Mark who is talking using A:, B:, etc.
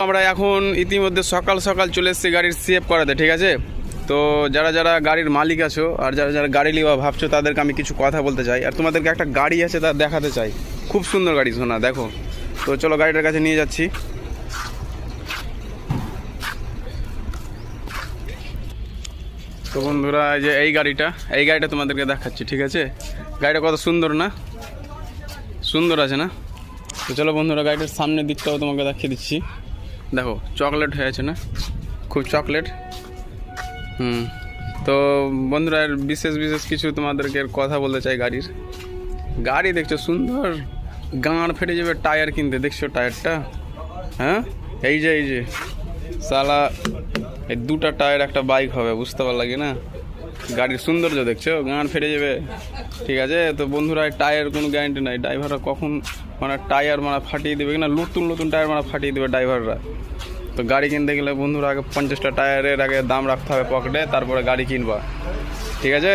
A: আমরা এখন ইতিমধ্যে সকাল সকাল চলে এসেছি গাড়ির সেভ করাতে, ঠিক আছে। তো যারা যারা গাড়ির মালিক আছো আর যারা যারা গাড়ি লিবা ভাবছো তাদেরকে আমি কিছু কথা বলতে চাই, আর তোমাদেরকে একটা গাড়ি আছে তা দেখাতে চাই। খুব সুন্দর গাড়ি শোনা, দেখো। তো চলো গাড়িটার কাছে নিয়ে যাচ্ছি। তো বন্ধুরা যে এই গাড়িটা তোমাদেরকে দেখাচ্ছি, ঠিক আছে। গাড়িটা কত সুন্দর না, সুন্দর আছে না। তো চলো বন্ধুরা গাড়িটার সামনের দিকটাও তোমাকে দেখিয়ে দিচ্ছি। দেখো চকলেট হয়ে আছে না, খুব চকলেট। তো বন্ধুরা বিশেষ কিছু তোমাদেরকে কথা বলতে চাই। গাড়ি দেখছো সুন্দর, গাঁড় ফেটে যাবে টায়ার কিনতে, দেখছো টায়ারটা। হ্যাঁ এই যে সালা এই দুটা টায়ার একটা বাইক হবে, বুঝতে পারলা কি না। গাড়ির সৌন্দর্য দেখছো, গাঁড় ফেটে যাবে, ঠিক আছে। তো বন্ধুরা টায়ার কোনো গ্যারান্টি নাই, ড্রাইভাররা কখন টায়ার ফাটিয়ে দেবে কিনা, নতুন টায়ার ফাটিয়ে দেবে ড্রাইভাররা। তো গাড়ি কিনতে গেলে বন্ধুরা আগে 50টা টায়ারের আগে দাম রাখতে হবে পকেটে, তারপরে গাড়ি কিনবা, ঠিক আছে।